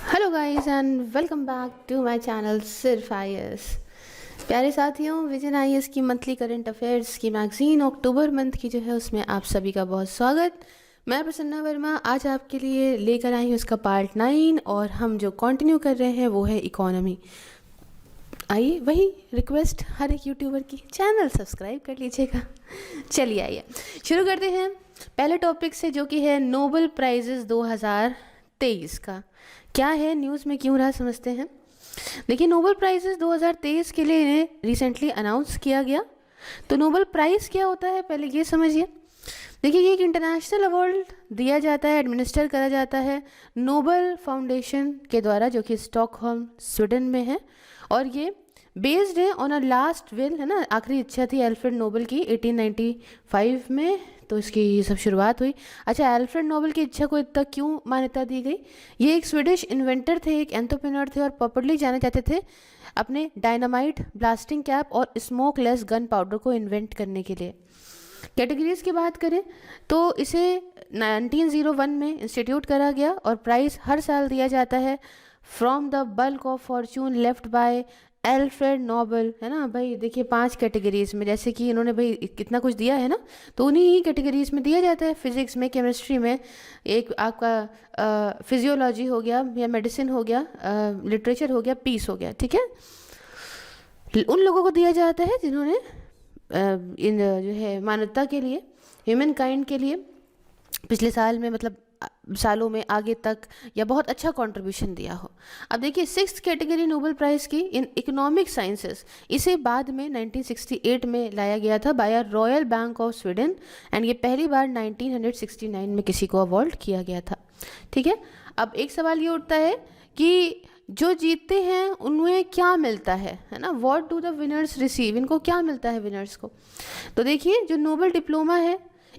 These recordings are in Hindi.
Hello guys and welcome back to my channel Sirf IAS. प्यारे साथियों, विजन आईएएस की मंथली करंट अफेयर्स की मैगजीन अक्टूबर मंथ की जो है उसमें आप सभी का बहुत स्वागत। मैं प्रसन्ना वर्मा आज आपके लिए लेकर आई हूँ उसका पार्ट 9 और हम जो कंटिन्यू कर रहे हैं वो है इकोनॉमी। आइए, वही रिक्वेस्ट हर एक यूट्यूबर की, चैनल सब्सक्राइब कर लीजिएगा। चलिए आइए शुरू करते हैं पहले टॉपिक से, जो कि है नोबेल प्राइजेस 2023 का। क्या है, न्यूज़ में क्यों रहा, समझते हैं। देखिए, नोबेल प्राइजेस 2023 के लिए इन्हें रिसेंटली अनाउंस किया गया। तो नोबेल प्राइज़ क्या होता है पहले ये समझिए। देखिए, ये एक इंटरनेशनल अवार्ड दिया जाता है, एडमिनिस्टर करा जाता है नोबेल फाउंडेशन के द्वारा, जो कि स्टॉकहोम स्वीडन में है। और ये बेस्ड है ऑन अ लास्ट विल, है ना, आखिरी इच्छा थी एल्फ्रेड नोबेल की 1895 में, तो इसकी ये सब शुरुआत हुई। अच्छा, एल्फ्रेड नोबेल की इच्छा को इतना क्यों मान्यता दी गई? ये एक स्वीडिश इन्वेंटर थे, एक एंटरप्रेन्योर थे और पॉपुलरली जाने जाते थे अपने डायनामाइट, ब्लास्टिंग कैप और स्मोकलेस गन पाउडर को इन्वेंट करने के लिए। कैटेगरीज की बात करें तो इसे 1901 में इंस्टीट्यूट करा गया और प्राइज़ हर साल दिया जाता है from the bulk of Fortune left by Alfred Nobel, है ना भाई। देखिए, 5 कैटेगरीज में, जैसे कि इन्होंने भाई कितना कुछ दिया है ना, तो उन्हीं ही कैटेगरीज में दिया जाता है। फिजिक्स में, केमिस्ट्री में, एक आपका फिजियोलॉजी हो गया या मेडिसिन हो गया, लिटरेचर हो गया, पीस हो गया, ठीक है। उन लोगों को दिया जाता है जिन्होंने इन जो है मानवता के लिए, ह्यूमन काइंड के लिए पिछले साल में, मतलब सालों में आगे तक या बहुत अच्छा कंट्रीब्यूशन दिया हो। अब देखिए, 6th कैटेगरी नोबेल प्राइज़ की इन इकोनॉमिक साइंसेस, इसे बाद में 1968 में लाया गया था by Royal Bank of Sweden, and ये पहली बार 1969 में किसी को अवॉर्ड किया गया था, ठीक है। अब एक सवाल ये उठता है कि जो जीतते हैं उन्हें क्या मिलता है ना, what do the winners receive, इनको क्या मिलता है विनर्स को। तो देखिए, जो नोबेल डिप्लोमा है,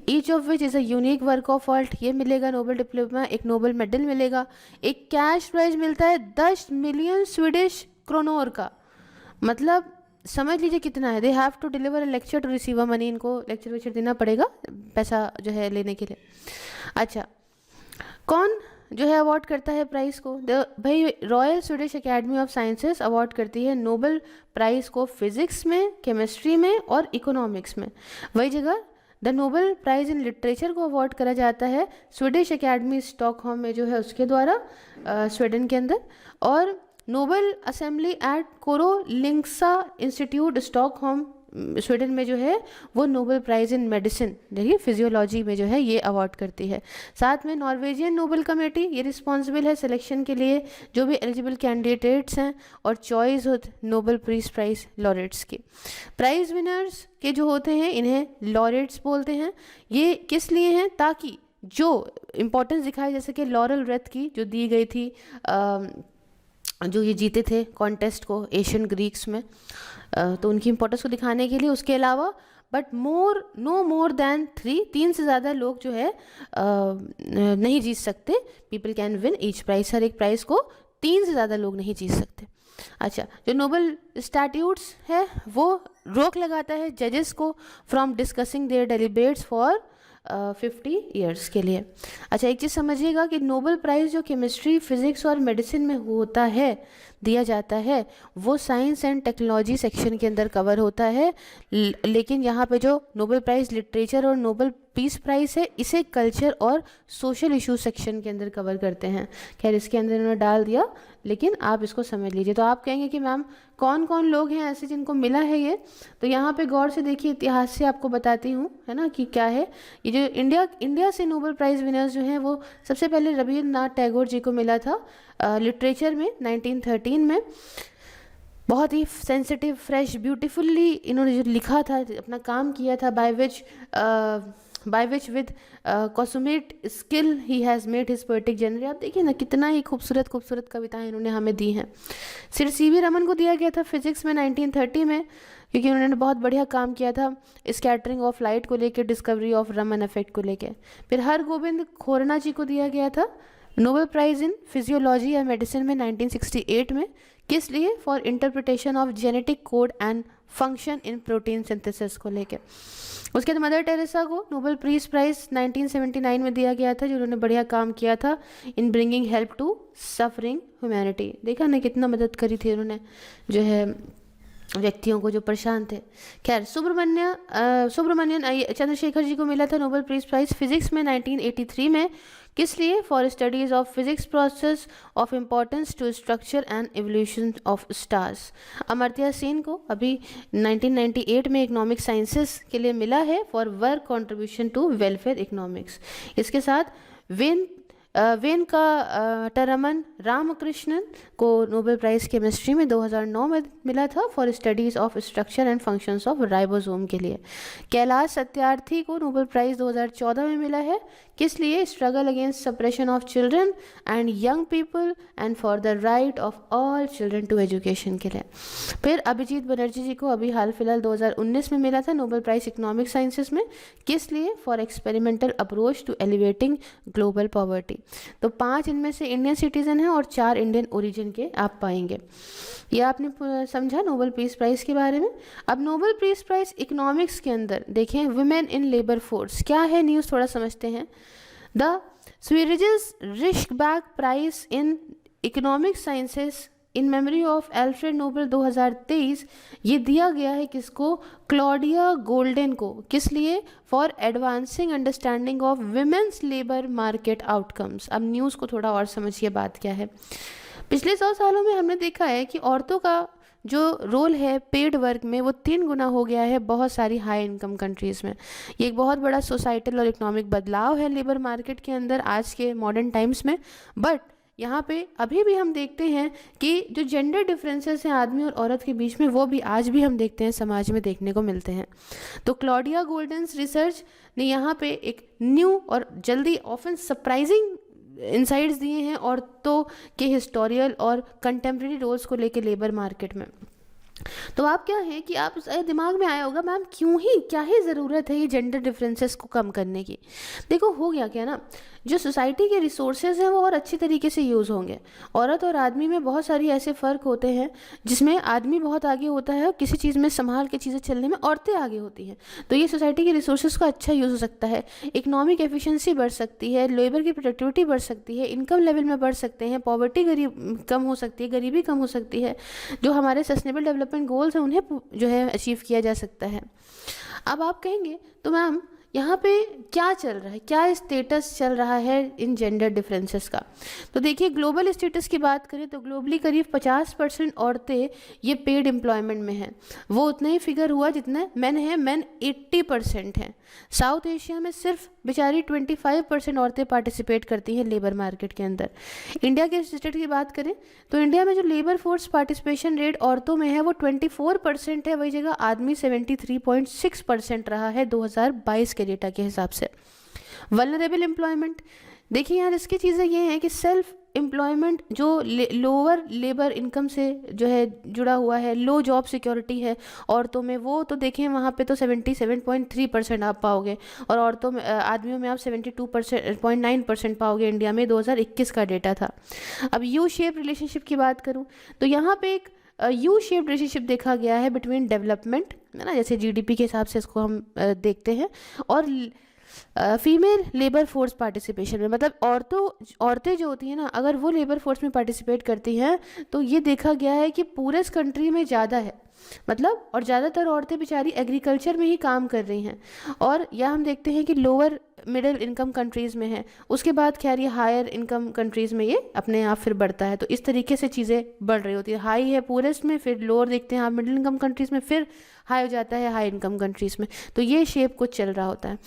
each of which is a unique work of art, ये मिलेगा नोबेल डिप्लोमा, एक नोबेल मेडल मिलेगा, एक कैश प्राइज मिलता है 10 मिलियन स्वीडिश क्रोनोर का। मतलब समझ लीजिए कितना है। They have to deliver a lecture to receive a money, इनको लेक्चर वेक्चर देना पड़ेगा पैसा जो है लेने के लिए। अच्छा, कौन जो है अवार्ड करता है प्राइज़ को? भाई, royal Swedish academy of sciences award करती है नोबेल प्राइज़ को फिजिक्स में, केमिस्ट्री में और इकोनॉमिक्स में। वही जगह the Nobel prize in literature को अवार्ड करा जाता है स्वीडिश एकेडमी स्टॉकहोम में जो है उसके द्वारा, स्वीडन के अंदर। और Nobel Assembly at Karolinska Institute Stockholm Sweden में जो है वो नोबेल प्राइज़ इन मेडिसिन, देखिए फिजियोलॉजी में जो है ये अवार्ड करती है। साथ में नॉर्वेजियन नोबेल कमेटी, ये रिस्पॉन्सिबल है सिलेक्शन के लिए जो भी एलिजिबल कैंडिडेट्स हैं और चॉइस होती नोबेल पीस प्राइज़ लॉरेट्स की। प्राइज़ विनर्स के जो होते हैं इन्हें लॉरेट्स बोलते हैं। ये किस लिए हैं? ताकि जो इम्पोर्टेंस दिखाए, जैसे कि लॉरल रेथ की जो दी गई थी, जो ये जीते थे कॉन्टेस्ट को एशियन ग्रीक्स में, तो उनकी इंपॉर्टेंस को दिखाने के लिए। उसके अलावा बट नो मोर देन 3 से ज़्यादा लोग जो है नहीं जीत सकते। People can win each prize, हर एक प्राइज़ को 3 से ज़्यादा लोग नहीं जीत सकते। अच्छा, जो नोबेल स्टैट्यूट्स है वो रोक लगाता है जजेस को from discussing their deliberates for 50 years के लिए। अच्छा, एक चीज़ समझिएगा कि नोबेल प्राइज़ जो केमिस्ट्री, फिजिक्स और मेडिसिन में होता है, दिया जाता है, वो साइंस एंड टेक्नोलॉजी सेक्शन के अंदर कवर होता है। लेकिन यहाँ पे जो नोबेल प्राइज़ लिटरेचर और नोबेल पीस प्राइज़ है, इसे कल्चर और सोशल इशू सेक्शन के अंदर कवर करते हैं। खैर, इसके अंदर इन्होंने डाल दिया, लेकिन आप इसको समझ लीजिए। तो आप कहेंगे कि मैम कौन कौन लोग हैं ऐसे जिनको मिला है ये, तो यहाँ पे गौर से देखिए, इतिहास से आपको बताती हूँ, है ना, कि क्या है ये। जो इंडिया से नोबेल प्राइज़ विनर्स जो हैं वो सबसे पहले रविन्द्रनाथ टैगोर जी को मिला था लिटरेचर में 1913 में। बहुत ही सेंसिटिव, फ्रेश, ब्यूटीफुल्ली इन्होंने जो लिखा था, अपना काम किया था, by which with consummate skill he has made his poetic genre. आप देखिए ना, कितना ही खूबसूरत खूबसूरत कविताएं इन्होंने हमें दी हैं। सिर सीवी रमन को दिया गया था फिजिक्स में 1930 में, क्योंकि उन्होंने बहुत बढ़िया काम किया था स्कैटरिंग ऑफ लाइट को लेकर, डिस्कवरी ऑफ रमन इफेक्ट को लेकर। फिर हरगोबिंद खोरना जी को दिया गया था नोबेल प्राइज़ इन फिजियोलॉजी या मेडिसिन में 1968 में। किस लिए? For interpretation of genetic code and function in protein synthesis को लेके। उसके बाद मदर टेरेसा को नोबेल पीस प्राइज़ 1979 में दिया गया था, जिन्होंने बढ़िया काम किया था in bringing help to suffering humanity. देखा ना कितना मदद करी थी उन्होंने जो है व्यक्तियों को जो परेशान थे। खैर, सुब्रमण्यन चंद्रशेखर जी को मिला था नोबेल पीस प्राइज़ फिजिक्स में 1983 में। किस लिए? For studies of physics process of importance to structure and evolution of stars. Amartya Sen को अभी 1998 में इकोनॉमिक साइंसेस के लिए मिला है for work contribution to welfare economics. इसके साथ वेंकटरमन रामकृष्णन को नोबेल प्राइज़ केमिस्ट्री में 2009 में मिला था for studies of structure and functions of ribosome के लिए। कैलाश सत्यार्थी को नोबेल प्राइज़ 2014 में मिला है। किस लिए? Struggle against suppression of children and young people and for the right of all children to education के लिए। फिर अभिजीत बनर्जी जी को अभी हाल फिलहाल 2019 में मिला था नोबेल प्राइज़ इकोनॉमिक साइंसेस में। किस लिए? For experimental approach to elevating global poverty. तो 5 इनमें से इंडियन सिटीजन हैं और 4 इंडियन ओरिजिन के आप पाएंगे। ये आपने समझा नोबेल पीस प्राइज़ के बारे में। अब नोबेल पीस प्राइज़ इकोनॉमिक्स के अंदर देखें वुमेन इन लेबर फोर्स क्या है, न्यूज़ थोड़ा समझते हैं। The Sveriges Riksbank prize in economic sciences in memory of Alfred Nobel 2023 ये दिया गया है किसको? क्लॉडिया गोल्डन को। किस लिए? For advancing understanding of women's labour market outcomes. अब न्यूज़ को थोड़ा और समझिए बात क्या है। पिछले 100 सालों में हमने देखा है कि औरतों का जो रोल है पेड वर्क में वो 3 गुना हो गया है बहुत सारी हाई इनकम कंट्रीज़ में। ये एक बहुत बड़ा सोसाइटल और इकोनॉमिक बदलाव है लेबर मार्केट के अंदर आज के मॉडर्न टाइम्स में। बट यहाँ पे अभी भी हम देखते हैं कि जो जेंडर डिफरेंसेस हैं आदमी और औरत के बीच में वो भी आज भी हम देखते हैं समाज में देखने को मिलते हैं। तो क्लॉडिया गोल्डन्स रिसर्च ने यहाँ पे एक न्यू और जल्दी ऑफन सरप्राइजिंग इंसाइट्स दिए हैं औरतों के हिस्टोरियल और कंटेम्प्रेरी रोल्स को लेके लेबर मार्केट में। तो आप क्या है कि आप दिमाग में आया होगा मैम क्या ही ज़रूरत है ये जेंडर डिफरेंसेस को कम करने की। देखो हो गया क्या ना, जो सोसाइटी के रिसोर्सेज हैं वो और अच्छी तरीके से यूज़ होंगे। औरत और आदमी में बहुत सारी ऐसे फ़र्क होते हैं जिसमें आदमी बहुत आगे होता है और किसी चीज़ में संभाल के चीज़ें चलने में औरतें आगे होती हैं। तो ये सोसाइटी के रिसोर्सेज का अच्छा यूज़ हो सकता है, इकोनॉमिक एफिशिएंसी बढ़ सकती है, लेबर की प्रोडक्टिविटी बढ़ सकती है, इनकम लेवल में बढ़ सकते हैं, पॉवर्टी कम हो सकती है, गरीबी कम हो सकती है, जो हमारे सस्टेनेबल डेवलपमेंट गोल्स हैं उन्हें जो है अचीव किया जा सकता है। अब आप कहेंगे तो मैम यहाँ पे क्या चल रहा है, क्या स्टेटस चल रहा है इन जेंडर डिफरेंसेस का? तो देखिए ग्लोबल स्टेटस की बात करें तो ग्लोबली करीब 50% औरतें ये पेड एम्प्लॉयमेंट में हैं। वो उतना ही फिगर हुआ जितना मेन है, मेन 80% हैं। साउथ एशिया में सिर्फ बेचारी 25% औरतें पार्टिसिपेट करती हैं लेबर मार्केट के अंदर। इंडिया के स्टेट की बात करें तो इंडिया में जो लेबर फोर्स पार्टिसिपेशन रेट औरतों में है वो 24% है, वही जगह आदमी 73.6% रहा है 2022 के डेटा के हिसाब से। वल्नरेबल एम्प्लॉयमेंट देखिए यार, इसकी चीज़ें ये हैं कि सेल्फ एम्प्लॉयमेंट जो लोअर लेबर इनकम से जो है जुड़ा हुआ है, लो जॉब सिक्योरिटी है औरतों में, वो तो देखें वहाँ पे तो 77.3% आप पाओगे और औरतों में आदमियों में आप 72.9% पाओगे। इंडिया में 2021 का डेटा था। अब यू शेप रिलेशनशिप की बात करूँ तो यहाँ पे एक यू शेप रिलेशनशिप देखा गया है बिटवीन डेवलपमेंट, है ना, जैसे जीडीपी के हिसाब से इसको हम देखते हैं, और फीमेल लेबर फोर्स पार्टिसिपेशन में। मतलब औरतें जो होती हैं ना, अगर वो लेबर फोर्स में पार्टिसिपेट करती हैं तो ये देखा गया है कि पूरे इस कंट्री में ज़्यादा है, मतलब, और ज़्यादातर औरतें बेचारी एग्रीकल्चर में ही काम कर रही हैं। और यह हम देखते हैं कि लोअर मिडिल इनकम कंट्रीज़ में है, उसके बाद खैर ये हायर इनकम कंट्रीज़ में ये अपने आप फिर बढ़ता है। तो इस तरीके से चीज़ें बढ़ रही होती है, हाई है पूरेस्ट में, फिर लोअर देखते हैं आप मिडिल इनकम कंट्रीज़ में, फिर हाई हो जाता है हाई इनकम कंट्रीज़ में। तो ये शेप कुछ चल रहा होता है।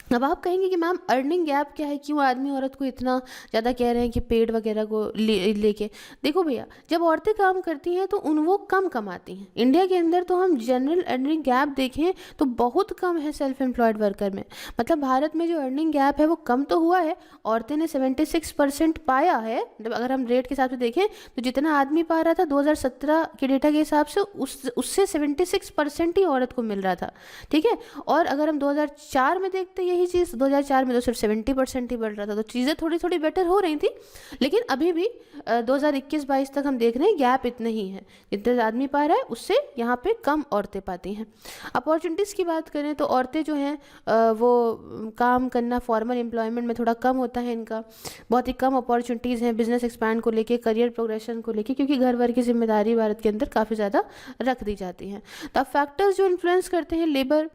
अब आप कहेंगे कि मैम अर्निंग गैप क्या है, क्यों आदमी औरत को इतना ज़्यादा कह रहे हैं कि पेड वगैरह को लेके? देखो भैया, जब औरतें काम करती हैं तो वो कम कमाती हैं। इंडिया के अंदर तो हम जनरल अर्निंग गैप देखें तो बहुत कम है सेल्फ एम्प्लॉयड वर्कर में। मतलब भारत में जो अर्निंग गैप है वो कम तो हुआ है, औरतें ने 76% पाया है। मतलब अगर हम रेट के हिसाब से देखें तो जितना आदमी पा रहा था 2017 के डेटा के हिसाब से उससे 76% ही औरत को मिल रहा था, ठीक है। और अगर हम 2004 में देखते यही चीज़ 2004 में तो सिर्फ 70% ही बढ़ रहा था, तो चीज़ें थोड़ी थोड़ी बेटर हो रही थी। लेकिन अभी भी 2021-22 तक हम देख रहे हैं गैप इतना ही है, जितने आदमी पा रहा है उससे यहाँ पे कम औरतें पाती हैं। अपॉर्चुनिटीज़ की बात करें तो औरतें जो हैं वो काम करना, फॉर्मल एम्प्लॉयमेंट में थोड़ा कम होता है इनका, बहुत ही कम अपॉर्चुनिटीज़ हैं बिजनेस एक्सपैंड को लेके, करियर प्रोग्रेशन को लेके, क्योंकि घर वर की जिम्मेदारी भारत के अंदर काफ़ी ज़्यादा रख दी जाती हैं। तो अब फैक्टर्स जो इन्फ्लुएंस करते हैं लेबर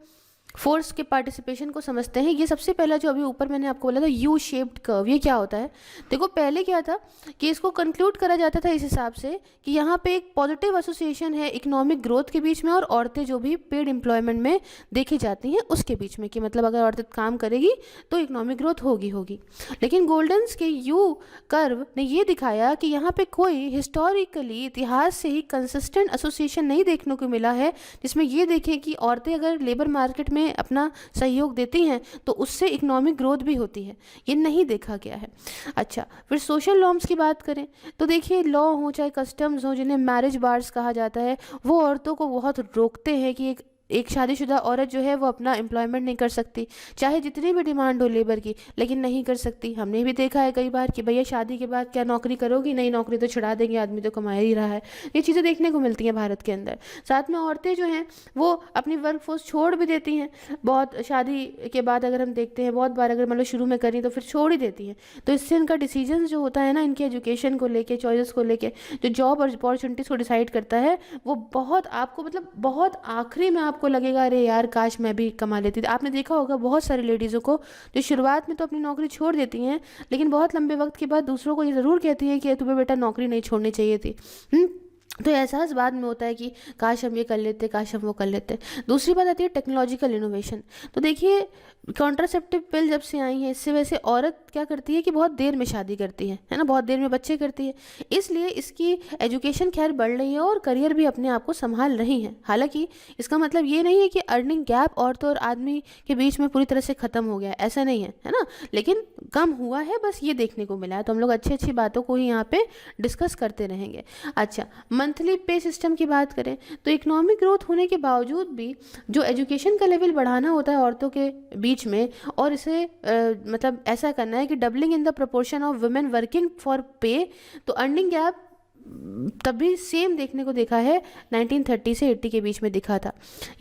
फोर्स के पार्टिसिपेशन को समझते हैं। ये सबसे पहला जो अभी ऊपर मैंने आपको बोला था यू शेप्ड कर्व, ये क्या होता है? देखो पहले क्या था कि इसको कंक्लूड करा जाता था इस हिसाब से कि यहाँ पे एक पॉजिटिव एसोसिएशन है इकोनॉमिक ग्रोथ के बीच में और औरतें जो भी पेड एम्प्लॉयमेंट में देखी जाती हैं उसके बीच में, कि मतलब अगर औरतें काम करेगी तो इकोनॉमिक ग्रोथ होगी। लेकिन गोल्डन्स के यू कर्व ने ये दिखाया कि यहाँ पे कोई हिस्टोरिकली इतिहास से ही कंसिस्टेंट एसोसिएशन नहीं देखने को मिला है, जिसमें ये देखें कि औरतें अगर लेबर मार्केट में अपना सहयोग देती हैं तो उससे इकोनॉमिक ग्रोथ भी होती है, ये नहीं देखा गया है। अच्छा, फिर सोशल नॉर्म्स की बात करें तो देखिए लॉ हो चाहे कस्टम्स हो, जिन्हें मैरिज बार्स कहा जाता है, वो औरतों को बहुत रोकते हैं कि एक शादीशुदा औरत जो है वो अपना एम्प्लॉयमेंट नहीं कर सकती, चाहे जितनी भी डिमांड हो लेबर की, लेकिन नहीं कर सकती। हमने भी देखा है कई बार कि भैया शादी के बाद क्या नौकरी करोगी, नहीं नौकरी तो छुड़ा देंगे, आदमी तो कमा ही रहा है। ये चीज़ें देखने को मिलती हैं भारत के अंदर। साथ में औरतें जो हैं वो अपनी वर्क फोर्स छोड़ भी देती हैं, बहुत शादी के बाद अगर हम देखते हैं बहुत बार, अगर मतलब शुरू में करी तो फिर छोड़ ही देती हैं। तो इससे इनका डिसीजन जो होता है ना, इनके एजुकेशन को लेके, चॉइसेस को लेके, जो जॉब और अपॉर्चुनिटीज़ को डिसाइड करता है, वो बहुत आपको मतलब बहुत आखिरी में आपको लगेगा अरे यार काश मैं भी कमा लेती थी। आपने देखा होगा बहुत सारी लेडीज़ों को जो शुरुआत में तो अपनी नौकरी छोड़ देती हैं, लेकिन बहुत लंबे वक्त के बाद दूसरों को ये ज़रूर कहती है कि तुम्हें बेटा नौकरी नहीं छोड़नी चाहिए थी। तो एहसास बाद में होता है कि काश हम ये कर लेते, काश हम वो कर लेते। दूसरी बात आती है टेक्नोलॉजिकल इनोवेशन। तो देखिए कॉन्ट्रासेप्टिव पिल जब से आई है, इससे वैसे औरत क्या करती है कि बहुत देर में शादी करती है ना, बहुत देर में बच्चे करती है, इसलिए इसकी एजुकेशन खैर बढ़ रही है और करियर भी अपने आप को संभाल रही है। हालांकि इसका मतलब ये नहीं है कि अर्निंग गैप औरतों और आदमी के बीच में पूरी तरह से ख़त्म हो गया, ऐसा नहीं है ना, लेकिन कम हुआ है, बस ये देखने को मिला है। तो हम लोग अच्छी अच्छी बातों को ही यहाँ पे डिस्कस करते रहेंगे। अच्छा, मंथली पे सिस्टम की बात करें तो इकोनॉमिक ग्रोथ होने के बावजूद भी जो एजुकेशन का लेवल बढ़ाना होता है औरतों के बीच में, और इसे मतलब ऐसा करना है कि doubling in the proportion of women working for पे, तो अर्निंग गैप तभी सेम देखने को देखा है 1930 से 80 के बीच में दिखा था।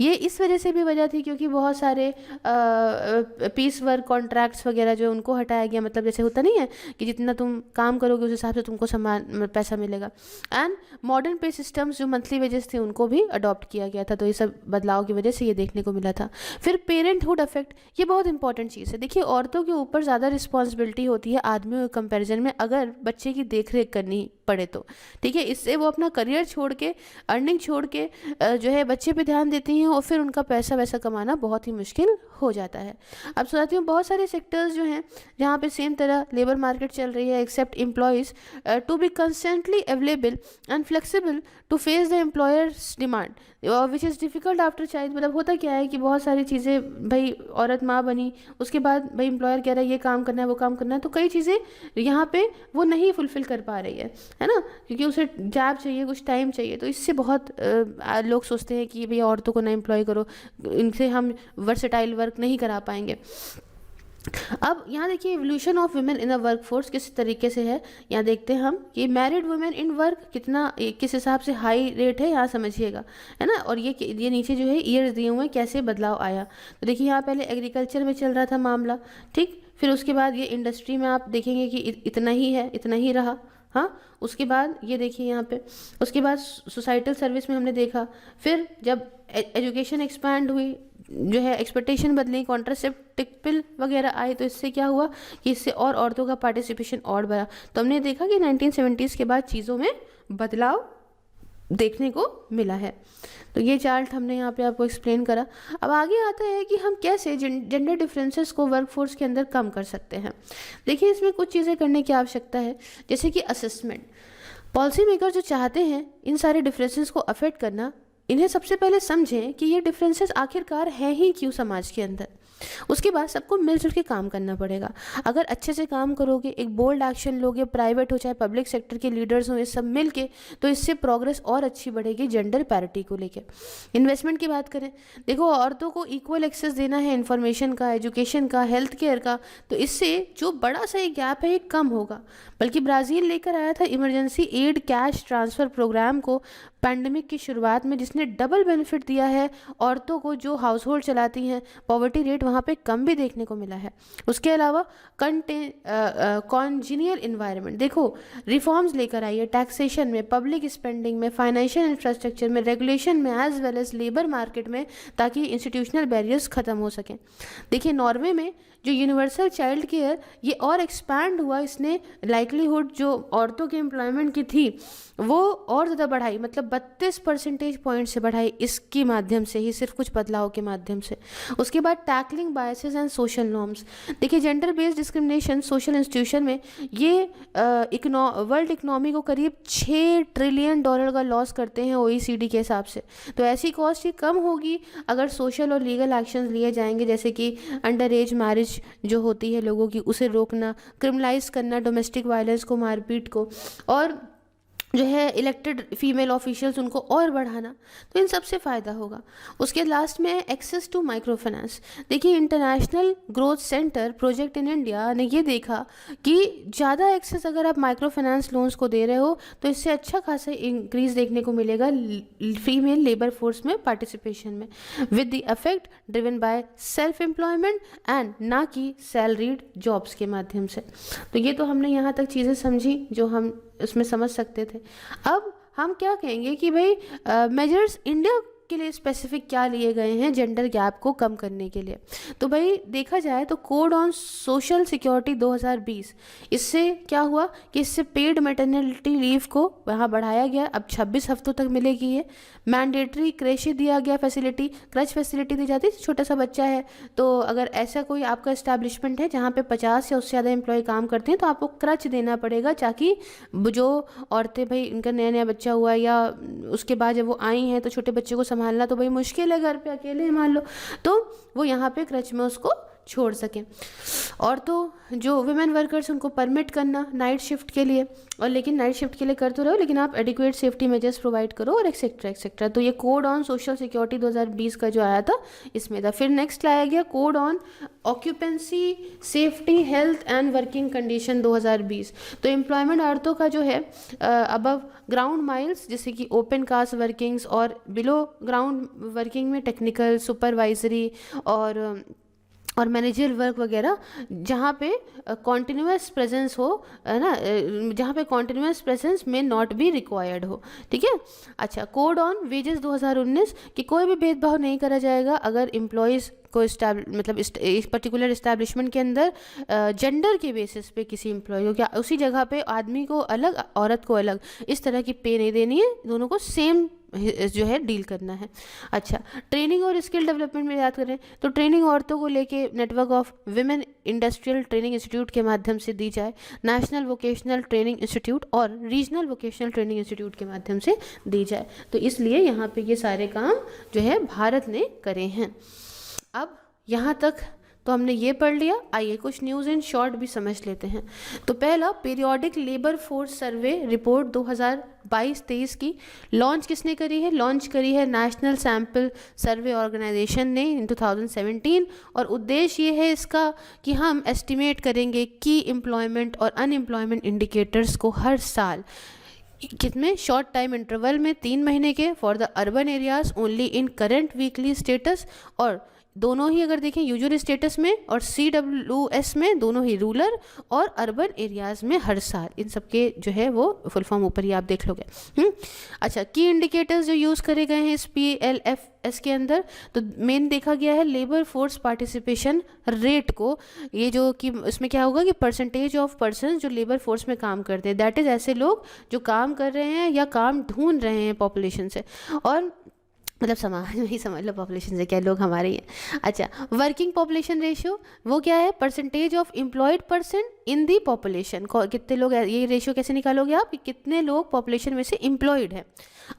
ये इस वजह से भी वजह थी क्योंकि बहुत सारे पीस वर्क कॉन्ट्रैक्ट्स वगैरह जो उनको हटाया गया, मतलब जैसे होता नहीं है कि जितना तुम काम करोगे उस हिसाब से तुमको समान पैसा मिलेगा। एंड मॉडर्न पे सिस्टम्स जो मंथली वेजेस थे उनको भी अडॉप्ट किया गया था, तो ये सब बदलाव की वजह से ये देखने को मिला था। फिर पेरेंटहुड इफेक्ट, ये बहुत इंपॉर्टेंट चीज़ है। देखिए औरतों के ऊपर ज़्यादा रिस्पॉन्सिबिलिटी होती है आदमियों के कंपेरिजन में, अगर बच्चे की देख रेख करनी पड़े तो, ठीक है। इससे वो अपना करियर छोड़ के, अर्निंग छोड़ के जो है बच्चे पे ध्यान देती हैं और फिर उनका पैसा वैसा कमाना बहुत ही मुश्किल हो जाता है। अब साथियों हूँ बहुत सारे सेक्टर्स जो हैं जहाँ पे सेम तरह लेबर मार्केट चल रही है, expect employees to be constantly available and flexible to face the employers demand which is difficult after child. मतलब होता क्या है कि बहुत सारी चीज़ें, भाई औरत माँ बनी, उसके बाद भाई एम्प्लॉयर कह रहा है ये काम करना है वो काम करना है, तो कई चीज़ें यहाँ पे वो नहीं फुलफ़िल कर पा रही है ना, क्योंकि उसे जॉब चाहिए, कुछ टाइम चाहिए। तो इससे बहुत लोग सोचते हैं कि भैया औरतों को ना एम्प्लॉय करो, इनसे हम वर्सेटाइल वर्क नहीं करा पाएंगे। अब यहाँ देखिए evolution of women in the work force किस तरीके से है, यहाँ देखते हैं हम कि मैरिड वुमेन इन वर्क कितना किस हिसाब से हाई रेट है, यहाँ समझिएगा, है ना। और ये नीचे जो है ईयर्स दिए हुए हैं कैसे बदलाव आया। तो देखिए यहाँ पहले एग्रीकल्चर में चल रहा था मामला, ठीक, फिर उसके बाद ये इंडस्ट्री में आप देखेंगे कि इतना ही है, इतना ही रहा, हाँ। उसके बाद ये देखिए यहाँ पे, उसके बाद सोसाइटल सर्विस में हमने देखा, फिर जब एजुकेशन एक्सपैंड हुई, जो है एक्सपेक्टेशन बदली, कॉन्ट्रासेप्टिव पिल वगैरह आए, तो इससे क्या हुआ कि इससे और औरतों का पार्टिसिपेशन और बढ़ा। तो हमने देखा कि 1970s के बाद चीज़ों में बदलाव देखने को मिला है। तो ये चार्ट हमने यहाँ पे आपको एक्सप्लेन करा। अब आगे आता है कि हम कैसे जेंडर डिफरेंसेस को वर्कफोर्स के अंदर कम कर सकते हैं। देखिए इसमें कुछ चीज़ें करने की आवश्यकता है, जैसे कि असेसमेंट। पॉलिसी मेकर जो चाहते हैं इन सारे डिफरेंसेस को अफेक्ट करना, इन्हें सबसे पहले समझें कि ये डिफरेंसेस आखिरकार हैं ही क्यों समाज के अंदर। उसके बाद सबको मिलजुल के काम करना पड़ेगा। अगर अच्छे से काम करोगे, एक बोल्ड एक्शन लोगे, प्राइवेट हो चाहे पब्लिक सेक्टर के लीडर्स हो, ये सब मिल के, तो इससे प्रोग्रेस और अच्छी बढ़ेगी जेंडर पैरिटी को लेकर। इन्वेस्टमेंट की बात करें, देखो औरतों को इक्वल एक्सेस देना है इन्फॉर्मेशन का, एजुकेशन का, हेल्थ केयर का, तो इससे जो बड़ा सा एक गैप है ये कम होगा। बल्कि ब्राज़ील लेकर आया था emergency aid cash transfer programme को पैंडमिक की शुरुआत में, जिसने डबल बेनिफिट दिया है औरतों को जो हाउस होल्ड चलाती हैं। पॉवर्टी रेट वहाँ पे कम भी देखने को मिला है। उसके अलावा कॉन्जीनियल इन्वायरमेंट, देखो रिफॉर्म्स लेकर आई है टैक्सेशन में, पब्लिक स्पेंडिंग में, फाइनेंशियल इंफ्रास्ट्रक्चर में, रेगुलेशन में, as well as labour market में, ताकि इंस्टीट्यूशनल बैरियर्स ख़त्म हो सकें। देखिए नॉर्वे में जो यूनिवर्सल चाइल्ड केयर ये और एक्सपैंड हुआ, इसने लाइकलीहुड जो औरतों के एम्प्लॉयमेंट की थी वो और ज़्यादा बढ़ाई, मतलब 32 परसेंटेज पॉइंट से बढ़ाई इसके माध्यम से ही, सिर्फ कुछ बदलाव के माध्यम से। उसके बाद tackling biases and social norms, देखिए gender based discrimination social institution में ये वर्ल्ड इकनॉमी को करीब $6 ट्रिलियन का लॉस करते हैं OECD के हिसाब से। तो ऐसी कॉस्ट ही कम होगी अगर सोशल और लीगल एक्शंस लिए जाएंगे, जैसे कि अंडर एज मैरिज जो होती है लोगों की उसे रोकना, क्रिमिनलाइज करना डोमेस्टिक वायलेंस को, मारपीट को, और जो है इलेक्टेड फीमेल ऑफिशियल्स उनको और बढ़ाना, तो इन सब से फ़ायदा होगा। उसके लास्ट में एक्सेस टू माइक्रो फाइनेंस, देखिए international growth centre project in India ने ये देखा कि ज़्यादा एक्सेस अगर आप माइक्रो फाइनेंस लोन्स को दे रहे हो तो इससे अच्छा खासा इंक्रीज देखने को मिलेगा फीमेल लेबर फोर्स में पार्टिसिपेशन में, with the effect driven by self employment and ना कि सैलरीड जॉब्स के माध्यम से। तो ये तो हमने यहाँ तक चीज़ें समझी जो हम उसमें समझ सकते थे। अब हम क्या कहेंगे कि भाई मेजर्स इंडिया के लिए स्पेसिफिक क्या लिए गए हैं जेंडर गैप को कम करने के लिए। तो भाई देखा जाए तो कोड ऑन सोशल सिक्योरिटी 2020, इससे क्या हुआ कि इससे पेड मैटरनिटी लीव को वहाँ बढ़ाया गया, अब 26 हफ्तों तक मिलेगी ये। मैंडेटरी क्रच दिया गया फैसिलिटी, क्रच फैसिलिटी दी जाती है, छोटा सा बच्चा है तो अगर ऐसा कोई आपका इस्टेब्लिशमेंट है जहाँ पे 50 या उससे ज़्यादा एम्प्लॉय काम करते हैं तो आपको क्रच देना पड़ेगा, ताकि जो औरतें भाई इनका नया नया बच्चा हुआ या उसके बाद जब वो आई हैं तो छोटे बच्चे को संभालना तो भाई मुश्किल है, घर पे अकेले ही मान लो, तो वो यहाँ पे क्रच में उसको छोड़ सकें। और तो जो वुमेन वर्कर्स उनको परमिट करना नाइट शिफ्ट के लिए, और लेकिन नाइट शिफ्ट के लिए कर तो रहो लेकिन आप एडिक्वेट सेफ्टी मेजर्स प्रोवाइड करो और एक्सेट्रा एक्सेट्रा। तो ये कोड ऑन सोशल सिक्योरिटी 2020 का जो आया था इसमें था। फिर नेक्स्ट लाया गया code on occupancy safety health and working condition 2020। तो एम्प्लॉयमेंट औरतों का जो है अबव ग्राउंड माइल्स जैसे कि ओपन कास्ट वर्किंग्स और बिलो ग्राउंड वर्किंग में टेक्निकल सुपरवाइजरी और मैनेजर वर्क वगैरह, जहाँ पे कॉन्टिन्यूस प्रेजेंस हो, है ना, जहाँ पे कॉन्टिन्यूस प्रेजेंस में नॉट बी रिक्वायर्ड हो, ठीक है। अच्छा, कोड ऑन वेजेस 2019 कि कोई भी भेदभाव नहीं करा जाएगा अगर एम्प्लॉयज़ को मतलब इस पर्टिकुलर इस्टेब्लिशमेंट के अंदर जेंडर के बेसिस पे किसी एम्प्लॉय को, क्या उसी जगह पे आदमी को अलग औरत को अलग, इस तरह की पे नहीं देनी है, दोनों को सेम जो है डील करना है। अच्छा, ट्रेनिंग और स्किल डेवलपमेंट में याद करें तो ट्रेनिंग औरतों को लेके network of women industrial training institute के माध्यम से दी जाए, नेशनल वोकेशनल ट्रेनिंग इंस्टीट्यूट और रीजनल वोकेशनल ट्रेनिंग इंस्टीट्यूट के माध्यम से दी जाए। तो इसलिए यहाँ पे ये सारे काम जो है भारत ने करे हैं। अब यहाँ तक तो हमने ये पढ़ लिया, आइए कुछ न्यूज़ इन शॉर्ट भी समझ लेते हैं। तो पहला, periodic labour force survey report 2022-23 की लॉन्च किसने करी है? लॉन्च करी है नेशनल सैम्पल सर्वे ऑर्गेनाइजेशन ने इन 2017, और उद्देश्य ये है इसका कि हम एस्टिमेट करेंगे की एम्प्लॉयमेंट और अनएम्प्लॉयमेंट इंडिकेटर्स को हर साल कितने शॉर्ट टाइम इंटरवल में 3 महीने के for the urban areas only in current weekly status, और दोनों ही अगर देखें यूजुअल स्टेटस में और CWS में, दोनों ही रूरल और अर्बन एरियाज़ में हर साल। इन सब के जो है वो फुल फॉर्म ऊपर ही आप देख लोगे। अच्छा, की इंडिकेटर्स जो यूज़ करे गए हैं इस PLFS के अंदर, तो मेन देखा गया है लेबर फोर्स पार्टिसिपेशन रेट को, ये जो कि इसमें क्या होगा कि परसेंटेज ऑफ पर्सन जो लेबर फोर्स में काम करते हैं, दैट इज़ ऐसे लोग जो काम कर रहे हैं या काम ढूंढ रहे हैं पॉपुलेशन से, और मतलब समाज में ही समझ लो, पॉपुलेशन से क्या, लोग हमारे ही हैं। अच्छा, वर्किंग पॉपुलेशन रेशियो वो क्या है, percentage of employed person in the population. कितने लोग, ये रेशियो कैसे निकालोगे आप कि कितने लोग पॉपुलेशन में से एम्प्लॉयड है।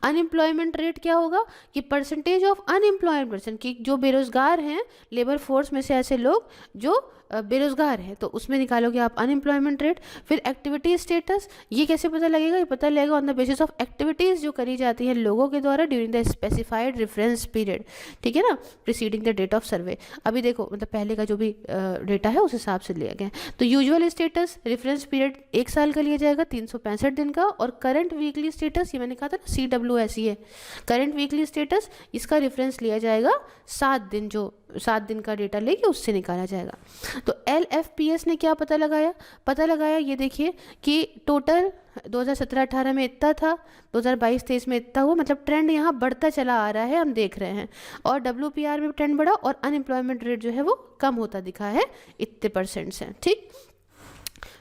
अनएम्प्लॉयमेंट रेट क्या होगा कि परसेंटेज ऑफ अनएम्प्लॉयड पर्सन, कि जो बेरोजगार हैं लेबर फोर्स में से ऐसे लोग जो बेरोजगार हैं, तो उसमें निकालोगे आप अनएम्प्लॉयमेंट रेट। फिर एक्टिविटी स्टेटस, ये कैसे पता लगेगा, ये पता लगेगा on the basis of activities जो करी जाती हैं लोगों के द्वारा during the specified reference period, ठीक है ना, preceding the date of survey. अभी देखो मतलब पहले का जो भी डेटा है उस हिसाब से लिया गया है। तो यूजुअल स्टेटस रेफरेंस पीरियड 1 साल का लिया जाएगा, 365 दिन का। और करंट वीकली स्टेटस, ये मैंने कहा था ना CWSE है, करंट वीकली स्टेटस, इसका रेफरेंस लिया जाएगा 7 दिन, जो 7 दिन का डेटा लेके उससे निकाला जाएगा। तो LFPS ने क्या पता लगाया, ये देखिए कि टोटल 2017-18 में इतना था, 2022-23 में इतना हुआ, मतलब ट्रेंड यहाँ बढ़ता चला आ रहा है, हम देख रहे हैं। और WPR में ट्रेंड बढ़ा और अनएम्प्लॉयमेंट रेट जो है वो कम होता दिखा है इतने % से, ठीक।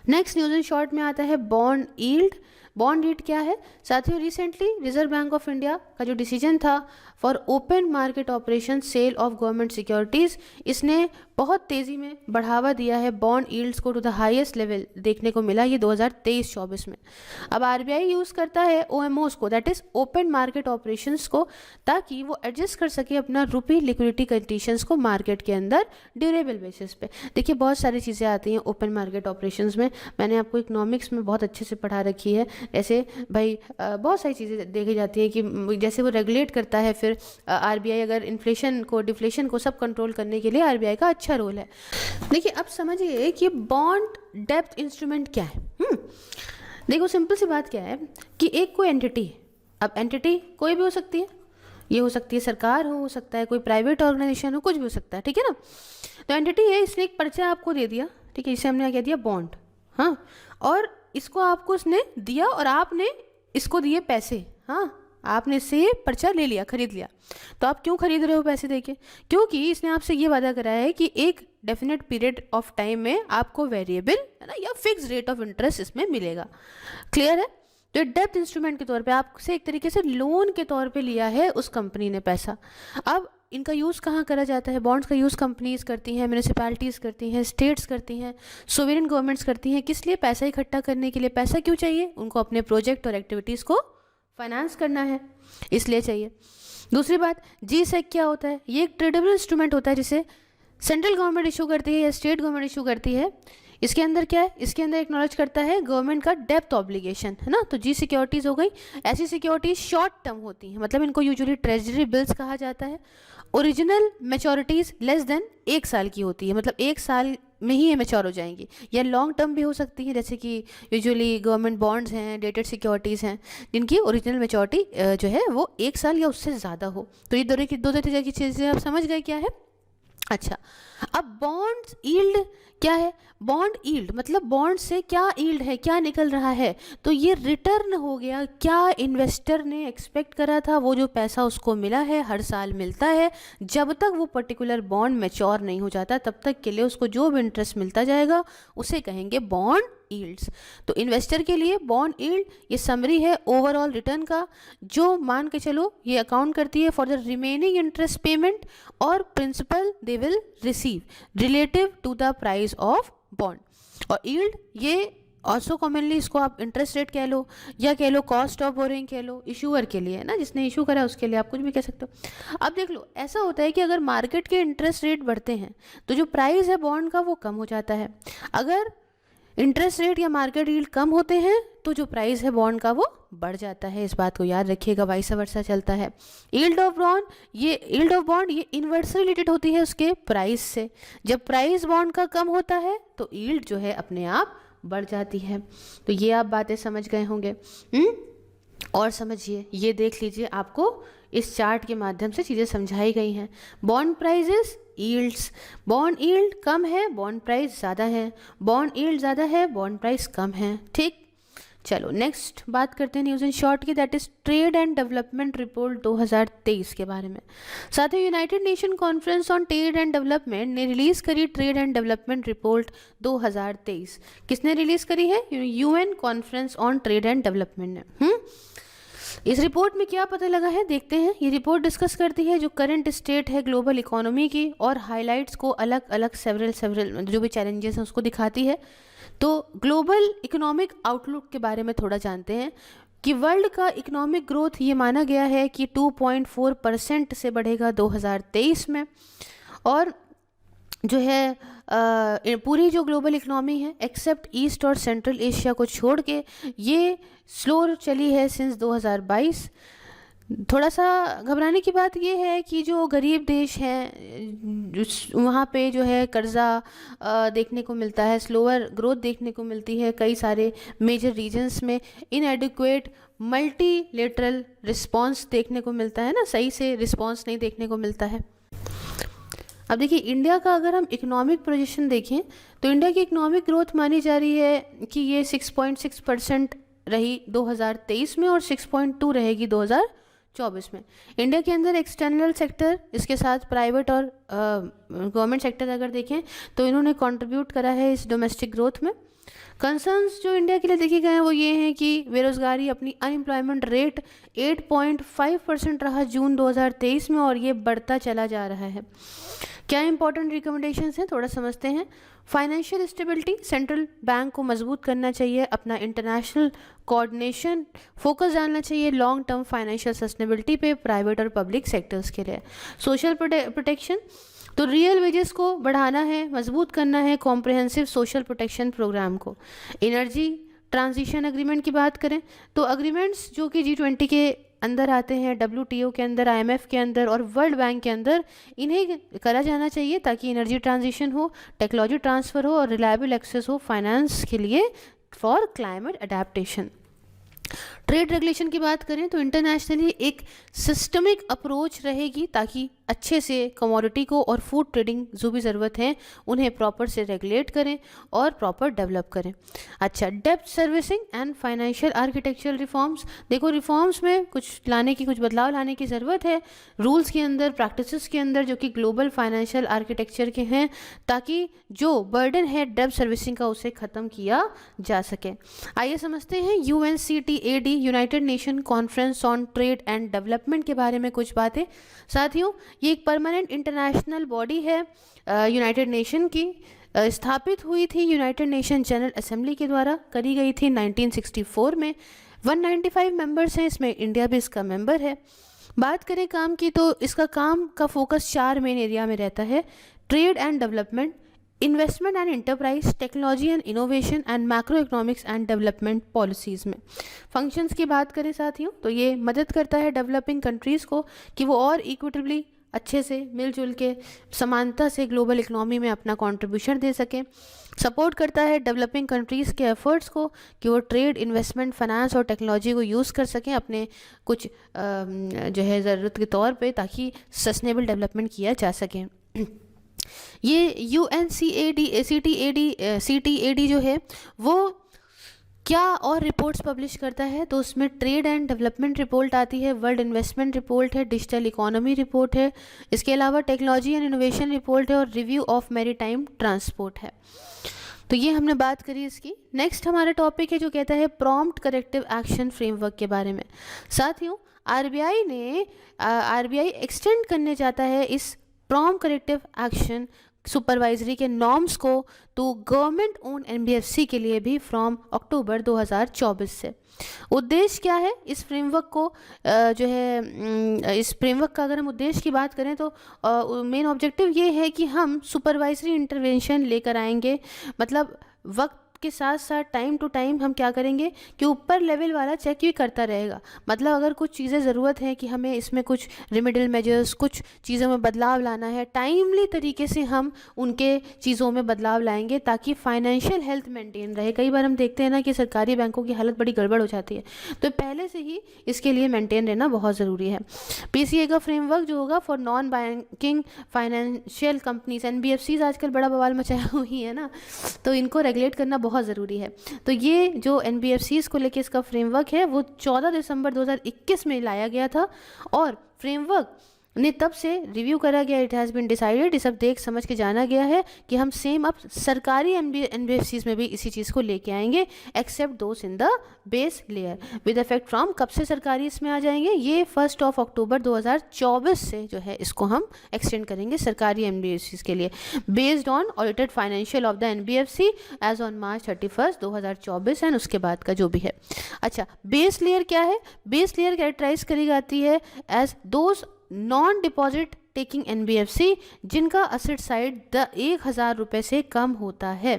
नेक्स्ट न्यूज़ इन शॉर्ट में आता है बॉन्ड यील्ड। बॉन्ड यील्ड क्या है साथियों, recently reserve bank of India का जो डिसीजन था for open market operation sale of government securities, इसने बहुत तेज़ी में बढ़ावा दिया है बॉन्ड यील्ड्स को टू द हाईएस्ट लेवल देखने को मिला ये 2023-24 में। अब RBI यूज़ करता है OMOs को, that is open market operations को, ताकि वो एडजस्ट कर सके अपना रुपी लिक्विडिटी कंडीशंस को मार्केट के अंदर ड्यूरेबल बेसिस पे। देखिए बहुत सारी चीज़ें आती हैं ओपन मार्केट ऑपरेशंस में, मैंने आपको इकोनॉमिक्स में बहुत अच्छे से पढ़ा रखी है। जैसे भाई बहुत सारी चीज़ें देखी जाती हैं कि जैसे वो रेगुलेट करता है, फिर RBI अगर इन्फ्लेशन को डिफ्लेशन को सब कंट्रोल करने के लिए RBI का अच्छा रोल है। देखिए अब समझिए कि बॉन्ड डेप्थ इंस्ट्रूमेंट क्या है। देखो सिंपल सी बात क्या है कि एक कोई एंटिटी है, अब एंटिटी कोई भी हो सकती है, ये हो सकती है सरकार हो सकता है कोई प्राइवेट ऑर्गेनाइजेशन हो, कुछ भी हो सकता है, ठीक है ना। तो एंटिटी है, इसने एक पर्चा आपको दे दिया, ठीक है, इसे हमने क्या दिया, बॉन्ड, हाँ, और इसको आपको इसने दिया और आपने इसको दिए पैसे, हाँ, आपने इससे पर्चा ले लिया, खरीद लिया। तो आप क्यों खरीद रहे हो पैसे देके, क्योंकि इसने आपसे ये वादा कराया है कि एक डेफिनेट पीरियड ऑफ टाइम में आपको वेरिएबल है ना या फिक्स रेट ऑफ इंटरेस्ट इसमें मिलेगा। क्लियर है। तो डेप्थ इंस्ट्रूमेंट के तौर पे आपसे एक तरीके से लोन के तौर पे लिया है उस कंपनी ने पैसा। अब इनका यूज़ कहाँ करा जाता है, बॉन्ड्स का यूज़ कंपनीज करती हैं, म्यूनिसिपैलिटीज़ करती हैं, स्टेट्स करती हैं, सोवरेन गवर्नमेंट्स करती हैं। किस लिए, पैसा इकट्ठा करने के लिए। पैसा क्यों चाहिए, उनको अपने प्रोजेक्ट और एक्टिविटीज़ को फाइनेंस करना है, इसलिए चाहिए। दूसरी बात, G-SEC क्या होता है, ये एक ट्रेडेबल इंस्ट्रूमेंट होता है जिसे सेंट्रल गवर्नमेंट इशू करती है या स्टेट गवर्नमेंट इशू करती है। इसके अंदर क्या है, इसके अंदर एक्नॉलेज करता है गवर्नमेंट का डेप्थ ऑब्लिगेशन, है ना। तो जी सिक्योरिटीज़ हो गई, ऐसी सिक्योरिटीज शॉर्ट टर्म होती हैं, मतलब इनको यूजुअली ट्रेजरी बिल्स कहा जाता है। ओरिजिनल मैच्योरिटीज़ लेस देन 1 साल की होती है, मतलब 1 साल में ही ये मैच्योर हो जाएंगी, या लॉन्ग टर्म भी हो सकती है, जैसे कि यूजुअली गवर्नमेंट बॉन्ड्स हैं, डेटेड सिक्योरिटीज़ हैं जिनकी ओरिजिनल मैच्योरिटी जो है वो 1 साल या उससे ज़्यादा हो। तो ये दो तरह की चीज़ें आप समझ गए क्या है। अच्छा, अब बॉन्ड्स यील्ड क्या है, बॉन्ड यील्ड मतलब बॉन्ड से क्या यील्ड है, क्या निकल रहा है, तो ये रिटर्न हो गया, क्या इन्वेस्टर ने एक्सपेक्ट करा था वो जो पैसा उसको मिला है, हर साल मिलता है, जब तक वो पर्टिकुलर बॉन्ड मैच्योर नहीं हो जाता तब तक के लिए उसको जो भी इंटरेस्ट मिलता जाएगा उसे कहेंगे बॉन्ड यील्ड्स। तो इन्वेस्टर के लिए बॉन्ड यील्ड ये समरी है ओवरऑल रिटर्न का, जो मान के चलो ये अकाउंट करती है for the remaining interest payment और principal they will receive relative to the price of bond. और यील्ड ये ऑल्सो कॉमनली इसको आप इंटरेस्ट रेट कह लो या कह लो कॉस्ट ऑफ बोरिंग कह लो, इशूअर के लिए है ना, जिसने इशू करा उसके लिए आप कुछ भी कह सकते हो। अब देख लो, ऐसा होता है कि अगर मार्केट के इंटरेस्ट रेट बढ़ते हैं तो जो प्राइस है बॉन्ड का वो कम हो जाता है, अगर इंटरेस्ट रेट या मार्केट यील्ड कम होते हैं तो जो प्राइस है बॉन्ड का वो बढ़ जाता है। इस बात को याद रखिएगा, वाइस वर्सा चलता है। यील्ड ऑफ बॉन्ड ये इन्वर्सली रिलेटेड होती है उसके प्राइस से। जब प्राइस बॉन्ड का कम होता है तो यील्ड जो है अपने आप बढ़ जाती है। तो ये आप बातें समझ गए होंगे। और समझिए, ये देख लीजिए, आपको इस चार्ट के माध्यम से चीज़ें समझाई गई हैं। Bond prices, yields, bond yield कम है, बॉन्ड प्राइस ज़्यादा है, बॉन्ड यील्ड ज़्यादा है, बॉन्ड प्राइस कम है। ठीक, चलो नेक्स्ट बात करते हैं न्यूज़ इन शॉर्ट की, that is trade and development report 2023 के बारे में। साथ ही United Nation conference on trade and development ने रिलीज़ करी ट्रेड एंड डेवलपमेंट रिपोर्ट 2023। किसने रिलीज़ करी है, UN conference on trade and development ने। इस रिपोर्ट में क्या पता लगा है, देखते हैं। ये रिपोर्ट डिस्कस करती है जो करंट स्टेट है ग्लोबल इकोनॉमी की और हाइलाइट्स को अलग अलग सेवरल जो भी चैलेंजेस हैं उसको दिखाती है। तो ग्लोबल इकोनॉमिक आउटलुक के बारे में थोड़ा जानते हैं कि वर्ल्ड का इकोनॉमिक ग्रोथ ये माना गया है कि 2.4% से बढ़ेगा 2023 में। और जो है पूरी जो ग्लोबल इकोनॉमी है एक्सेप्ट ईस्ट और सेंट्रल एशिया को छोड़ के ये स्लो चली है सिंस 2022। थोड़ा सा घबराने की बात ये है कि जो गरीब देश हैं वहाँ पे जो है कर्जा देखने को मिलता है, स्लोअर ग्रोथ देखने को मिलती है कई सारे मेजर रीजन्स में, इनएडिक्वेट मल्टीलेटरल रिस्पांस देखने को मिलता है ना, सही से रिस्पांस नहीं देखने को मिलता है। अब देखिए इंडिया का अगर हम इकोनॉमिक पोजीशन देखें तो इंडिया की इकोनॉमिक ग्रोथ मानी जा रही है कि ये 6.6% रही 2023 में और 6.2 रहेगी 2024 में। इंडिया के अंदर एक्सटर्नल सेक्टर, इसके साथ प्राइवेट और गवर्नमेंट सेक्टर अगर देखें तो इन्होंने कंट्रीब्यूट करा है इस डोमेस्टिक ग्रोथ में। कंसर्न्स जो इंडिया के लिए देखे गए हैं वो ये हैं कि बेरोज़गारी, अपनी अनएम्प्लॉयमेंट रेट 8.5% रहा जून 2023 में और ये बढ़ता चला जा रहा है। क्या इंपॉर्टेंट रिकमेंडेशंस हैं थोड़ा समझते हैं। फाइनेंशियल स्टेबिलिटी, सेंट्रल बैंक को मजबूत करना चाहिए, अपना इंटरनेशनल कोऑर्डिनेशन फोकस डालना चाहिए लॉन्ग टर्म फाइनेंशियल सस्टेनेबिलिटी पे प्राइवेट और पब्लिक सेक्टर्स के लिए। सोशल प्रोटेक्शन, तो रियल वेजेस को बढ़ाना है, मजबूत करना है कॉम्प्रिहेंसिव सोशल प्रोटेक्शन प्रोग्राम को। एनर्जी ट्रांजिशन एग्रीमेंट की बात करें तो एग्रीमेंट्स जो कि G20 के अंदर आते हैं, WTO के अंदर, IMF के अंदर और वर्ल्ड बैंक के अंदर, इन्हें करा जाना चाहिए ताकि एनर्जी ट्रांजिशन हो, टेक्नोलॉजी ट्रांसफ़र हो और रिलायबल एक्सेस हो फाइनेंस के लिए for climate adaptation. Trade regulation की बात करें तो इंटरनेशनली एक सिस्टमिक अप्रोच रहेगी ताकि अच्छे से कमोडिटी को और फूड ट्रेडिंग जो भी ज़रूरत है उन्हें प्रॉपर से रेगुलेट करें और प्रॉपर डेवलप करें। अच्छा, depth servicing and financial architectural reforms, देखो रिफॉर्म्स में कुछ लाने की, कुछ बदलाव लाने की ज़रूरत है रूल्स के अंदर, प्रैक्टिसेस के अंदर जो कि ग्लोबल फाइनेंशियल आर्किटेक्चर के हैं, ताकि जो बर्डन है डेप्थ सर्विसिंग का उसे ख़त्म किया जा सके। आइए समझते हैं UNCTAD United Nation conference on trade and development के बारे में कुछ बातें। साथियों, ये एक परमानेंट इंटरनेशनल बॉडी है यूनाइटेड नेशन की, स्थापित हुई थी यूनाइटेड नेशन जनरल असेंबली के द्वारा, करी गई थी 1964 में। 195 मेंबर्स हैं, इसमें इंडिया भी इसका मेंबर है। बात करें काम की तो इसका काम का फोकस 4 मेन एरिया में रहता है: trade and development, investment and enterprise, technology and innovation and macro economics and development policies में। फंक्शंस की बात करें साथियों तो ये मदद करता है डेवलपिंग कंट्रीज़ को कि वो और इक्विटेबली अच्छे से मिलजुल के समानता से ग्लोबल इकोनॉमी में अपना कंट्रीब्यूशन दे सकें। सपोर्ट करता है डेवलपिंग कंट्रीज़ के एफर्ट्स को कि वो ट्रेड, इन्वेस्टमेंट, फाइनेंस और टेक्नोलॉजी को यूज़ कर सकें अपने कुछ जो है ज़रूरत के तौर पे, ताकि सस्टेनेबल डेवलपमेंट किया जा सके। ये CTAD जो है वो क्या और रिपोर्ट्स पब्लिश करता है, तो उसमें ट्रेड एंड डेवलपमेंट रिपोर्ट आती है, वर्ल्ड इन्वेस्टमेंट रिपोर्ट है, डिजिटल इकोनॉमी रिपोर्ट है, इसके अलावा टेक्नोलॉजी एंड इनोवेशन रिपोर्ट है और रिव्यू ऑफ मैरीटाइम ट्रांसपोर्ट है। तो ये हमने बात करी इसकी। नेक्स्ट हमारा टॉपिक है जो कहता है प्रॉम्प्ट करेक्टिव एक्शन फ्रेमवर्क के बारे में। साथियों, RBI एक्सटेंड करने जाता है इस प्रॉम्प्ट करेक्टिव एक्शन सुपरवाइजरी के नॉर्म्स को तो गवर्नमेंट ओन NBFC के लिए भी फ्रॉम अक्टूबर 2024 से। उद्देश्य क्या है इस फ्रेमवर्क को जो है इस फ्रेमवर्क का अगर हम उद्देश्य की बात करें तो मेन ऑब्जेक्टिव ये है कि हम सुपरवाइजरी इंटरवेंशन लेकर आएंगे। मतलब वक्त के साथ साथ टाइम टू टाइम हम क्या करेंगे कि ऊपर लेवल वाला चेक भी करता रहेगा। मतलब अगर कुछ चीज़ें ज़रूरत है कि हमें इसमें कुछ रेमेडियल मेजर्स, कुछ चीज़ों में बदलाव लाना है, टाइमली तरीके से हम उनके चीज़ों में बदलाव लाएंगे ताकि फाइनेंशियल हेल्थ मेंटेन रहे। कई बार हम देखते हैं ना कि सरकारी बैंकों की हालत बड़ी गड़बड़ हो जाती है, तो पहले से ही इसके लिए मेंटेन रहना बहुत ज़रूरी है। PCA का फ्रेमवर्क जो होगा for non banking financial companies, NBFCs आजकल बड़ा बवाल मचाया हुई है ना, तो इनको रेगुलेट करना बहुत ज़रूरी है। तो ये जो NBFCs को लेके इसका फ्रेमवर्क है वो 14 दिसंबर 2021 में लाया गया था और फ्रेमवर्क ने तब से रिव्यू करा गया, इट हैज़ बीन डिसाइडेड, ये सब देख समझ के जाना गया है कि हम सेम अब सरकारी NBFCs में भी इसी चीज़ को लेके आएंगे, except those in the base layer with effect from, कब से सरकारी इसमें आ जाएंगे, ये 1 अक्टूबर 2024 से जो है इसको हम एक्सटेंड करेंगे सरकारी NBFCs के लिए, based on audited financial of the NBFC as on March 31, 2024 and उसके बाद का जो भी है। अच्छा, बेस लेयर क्या है? बेस लेयर कैरेक्टराइज करी जाती है as those non deposit taking NBFC जिनका असेट साइड 1,000 रुपये से कम होता है,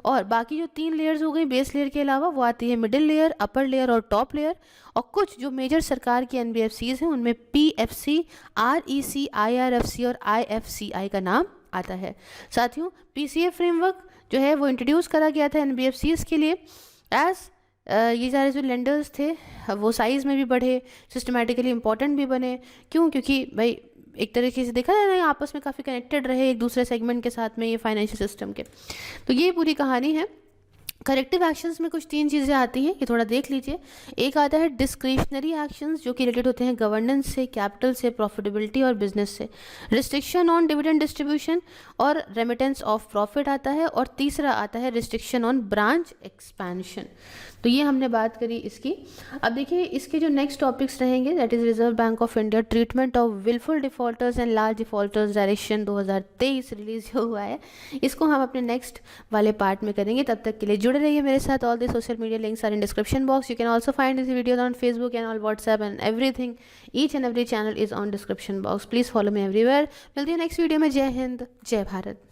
और बाकी जो 3 लेयर्स हो गई बेस लेयर के अलावा वो आती है मिडिल लेयर, अपर लेयर और टॉप लेयर, और कुछ जो मेजर सरकार की NBFCs हैं उनमें PFC, REC, IRFC और IFCI का नाम आता है। साथियों, PCA फ्रेमवर्क जो है वो इंट्रोड्यूस करा गया था NBFCs के लिए एज ये सारे जो लेंडर्स थे वो साइज़ में भी बढ़े, सिस्टमेटिकली इम्पॉर्टेंट भी बने। क्यों? क्योंकि भाई एक तरीके से देखा जाए ना, आपस में काफ़ी कनेक्टेड रहे एक दूसरे सेगमेंट के साथ में ये फाइनेंशियल सिस्टम के। तो ये पूरी कहानी है। करेक्टिव एक्शंस में कुछ 3 चीज़ें आती हैं, ये थोड़ा देख लीजिए। एक आता है डिस्क्रिशनरी एक्शंस जो कि रिलेटेड होते हैं गवर्नेंस से, कैपिटल से, प्रॉफिटेबिलिटी और बिजनेस से। रिस्ट्रिक्शन ऑन डिविडेंड डिस्ट्रीब्यूशन और रेमिटेंस ऑफ प्रॉफिट आता है, और तीसरा आता है रिस्ट्रिक्शन ऑन ब्रांच एक्सपेंशन। तो ये हमने बात करी इसकी। अब देखिए इसके जो नेक्स्ट टॉपिक्स रहेंगे, that is reserve bank of India treatment of wilful defaulters and large defaulters direction 2023 release जो हुआ है, इसको हम अपने नेक्स्ट वाले पार्ट में करेंगे। तब तक के लिए जुड़े रहिए मेरे साथ। All the social media links are in description box. You can also find this videos on Facebook and on WhatsApp and everything. Each and every channel is on description box. Please follow me everywhere. मिलती है नेक्स्ट वीडियो में। जय हिंद, जय भारत।